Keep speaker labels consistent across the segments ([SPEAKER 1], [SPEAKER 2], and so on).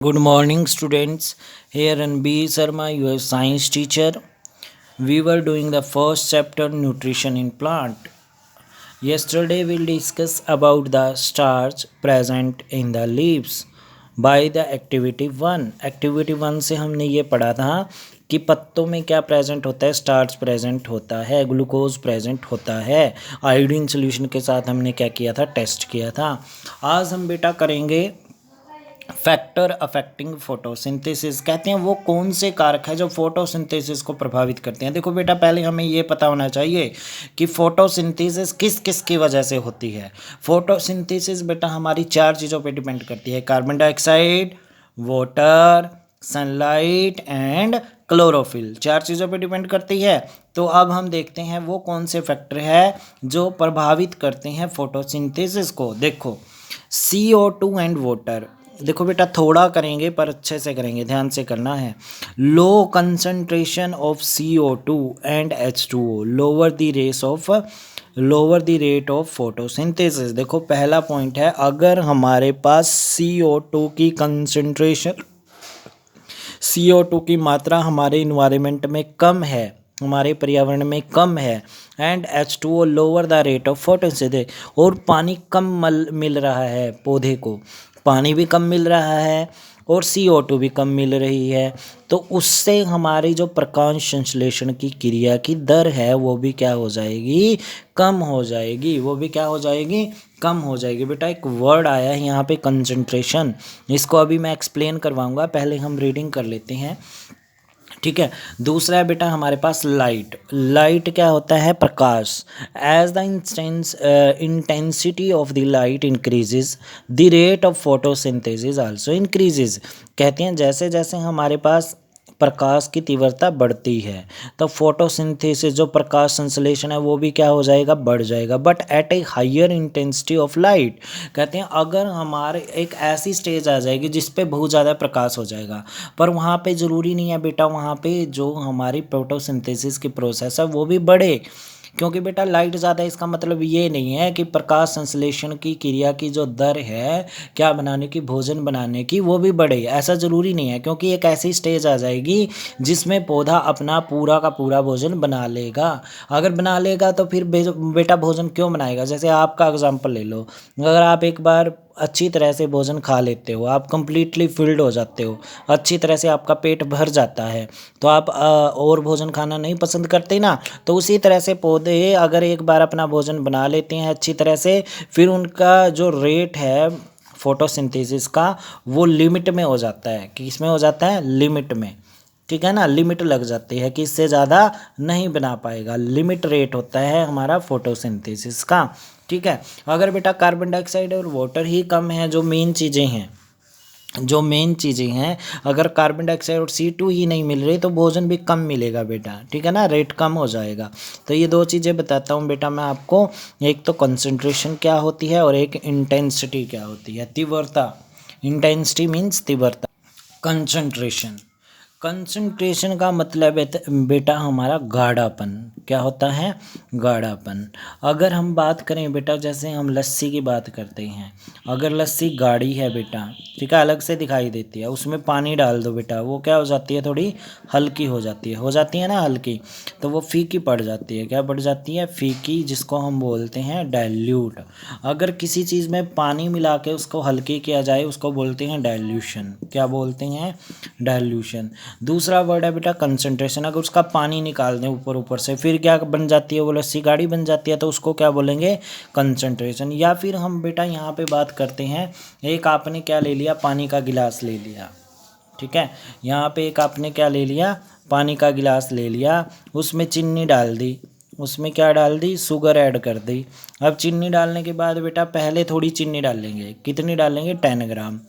[SPEAKER 1] Good morning, students. Here Ranbir Sharma, your science teacher. We were doing the first chapter, nutrition in plant. Yesterday, we'll discuss about the starch present in the leaves by the activity 1. Activity 1 से हमने ये पढ़ा था कि पत्तों में क्या present होता है, स्टार्च प्रेजेंट होता है, ग्लूकोज प्रेजेंट होता है। आयोडीन सोल्यूशन के साथ हमने क्या किया था, टेस्ट किया था। आज हम बेटा करेंगे फैक्टर अफेक्टिंग फोटोसिंथेसिस। कहते हैं वो कौन से कारक है जो फोटोसिंथेसिस को प्रभावित करते हैं। देखो बेटा, पहले हमें ये पता होना चाहिए कि फोटोसिंथेसिस किस किस की वजह से होती है। फोटोसिंथेसिस बेटा हमारी 4 चीज़ों पे डिपेंड करती है: carbon dioxide, water, sunlight and chlorophyll. 4 चीज़ों पे डिपेंड करती है। तो अब हम देखते हैं वो कौन से फैक्टर है जो प्रभावित करते हैं फोटोसिंथेसिस को। देखो, CO2 एंड वाटर। देखो बेटा, थोड़ा करेंगे पर अच्छे से करेंगे, ध्यान से करना है। Low concentration of CO2 and H2O lower the rate of photosynthesis. देखो पहला पॉइंट है, अगर हमारे पास CO2 की कंसंट्रेशन, CO2 की मात्रा हमारे इन्वायरमेंट में कम है, हमारे पर्यावरण में कम है, and H2O lower the rate of photosynthesis, और पानी कम मिल रहा है पौधे को, पानी भी कम मिल रहा है और CO2 भी कम मिल रही है, तो उससे हमारी जो प्रकाश संश्लेषण की क्रिया की दर है वो भी क्या हो जाएगी, कम हो जाएगी। वो भी क्या हो जाएगी, कम हो जाएगी। बेटा एक वर्ड आया है यहाँ पे, कंसंट्रेशन, इसको अभी मैं एक्सप्लेन करवाऊंगा, पहले हम रीडिंग कर लेते हैं, ठीक है। दूसरा है बेटा हमारे पास लाइट। लाइट क्या होता है, प्रकाश। As the intensity of the light increases the rate of photosynthesis also increases. कहते हैं जैसे जैसे हमारे पास प्रकाश की तीव्रता बढ़ती है तो फोटोसिंथेसिस, जो प्रकाश संश्लेषण है, वो भी क्या हो जाएगा, बढ़ जाएगा, but at a higher intensity of light. कहते हैं अगर हमारे एक ऐसी स्टेज आ जाएगी जिस पे बहुत ज़्यादा प्रकाश हो जाएगा, पर वहाँ पे ज़रूरी नहीं है बेटा, वहाँ पे जो हमारी फोटोसिंथेसिस की प्रोसेस है वो भी बढ़े, क्योंकि बेटा लाइट ज़्यादा इसका मतलब ये नहीं है कि प्रकाश संश्लेषण की क्रिया की जो दर है क्या बनाने की, भोजन बनाने की, वो भी बढ़े, ऐसा ज़रूरी नहीं है, क्योंकि एक ऐसी स्टेज आ जाएगी जिसमें पौधा अपना पूरा का पूरा भोजन बना लेगा। अगर बना लेगा तो फिर बेटा भोजन क्यों बनाएगा। जैसे आपका एग्जाम्पल ले लो, अगर आप एक बार अच्छी तरह से भोजन खा लेते हो, आप कंप्लीटली फिल्ड हो जाते हो, अच्छी तरह से आपका पेट भर जाता है, तो आप और भोजन खाना नहीं पसंद करते ना। तो उसी तरह से पौधे अगर एक बार अपना भोजन बना लेते हैं अच्छी तरह से, फिर उनका जो रेट है फोटोसिंथेसिस का वो लिमिट में हो जाता है। कि इसमें हो जाता है, लिमिट में, ठीक है ना, लिमिट लग जाती है कि इससे ज़्यादा नहीं बना पाएगा, लिमिट रेट होता है हमारा फोटोसिंथेसिस का, ठीक है। अगर बेटा कार्बन डाइऑक्साइड और वाटर ही कम है, जो मेन चीज़ें हैं, अगर कार्बन डाइऑक्साइड और C2 ही नहीं मिल रही तो भोजन भी कम मिलेगा बेटा, ठीक है ना, रेट कम हो जाएगा। तो ये 2 चीज़ें बताता हूँ बेटा मैं आपको, एक तो कंसंट्रेशन क्या होती है और एक इंटेंसिटी क्या होती है, तीव्रता। इंटेंसिटी मीन्स तीव्रता, कंसंट्रेशन का मतलब है बेटा हमारा गाढ़ापन। क्या होता है, गाढ़ापन। अगर हम बात करें बेटा, जैसे हम लस्सी की बात करते हैं, अगर लस्सी गाढ़ी है बेटा, ठीक है, अलग से दिखाई देती है, उसमें पानी डाल दो बेटा, वो क्या हो जाती है, थोड़ी हल्की हो जाती है ना, हल्की, तो वो फीकी पड़ जाती है। क्या पड़ जाती है, फीकी, जिसको हम बोलते हैं डाइल्यूट। अगर किसी चीज़ में पानी मिला के उसको हल्की किया जाए उसको बोलते हैं डाइल्यूशन। क्या बोलते हैं, डाइल्यूशन। दूसरा वर्ड है बेटा कंसंट्रेशन। अगर उसका पानी निकाल दें ऊपर से, फिर क्या बन जाती है, वो लस्सी गाढ़ी बन जाती है, तो उसको क्या बोलेंगे, कंसंट्रेशन। या फिर हम बेटा यहाँ पे बात करते हैं, एक आपने क्या ले लिया, पानी का गिलास ले लिया, ठीक है, यहाँ पे एक आपने क्या ले लिया, पानी का गिलास ले लिया, उसमें चीनी डाल दी, उसमें क्या डाल दी, शुगर ऐड कर दी। अब चीनी डालने के बाद बेटा पहले थोड़ी चीनी डालेंगे, कितनी डालेंगे, 10 ग्राम,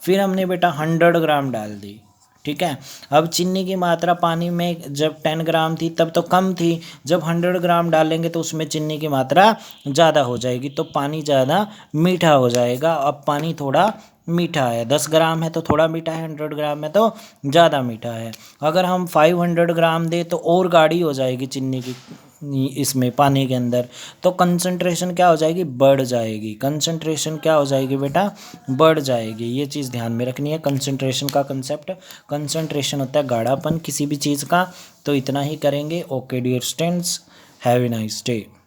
[SPEAKER 1] फिर हमने बेटा 100 ग्राम डाल दी, ठीक है। अब चीनी की मात्रा पानी में जब 10 ग्राम थी तब तो कम थी, जब 100 ग्राम डालेंगे तो उसमें चीनी की मात्रा ज़्यादा हो जाएगी, तो पानी ज़्यादा मीठा हो जाएगा। अब पानी थोड़ा मीठा है, 10 ग्राम है तो थोड़ा मीठा है, 100 ग्राम है तो ज़्यादा मीठा है। अगर हम 500 ग्राम दें तो और गाढ़ी हो जाएगी चीनी की इसमें पानी के अंदर, तो कंसंट्रेशन क्या हो जाएगी, बढ़ जाएगी। कंसंट्रेशन क्या हो जाएगी बेटा, बढ़ जाएगी। ये चीज़ ध्यान में रखनी है। कंसंट्रेशन का कंसेप्ट, कंसंट्रेशन होता है गाढ़ापन किसी भी चीज़ का। तो इतना ही करेंगे। Okay dear students, have a nice day.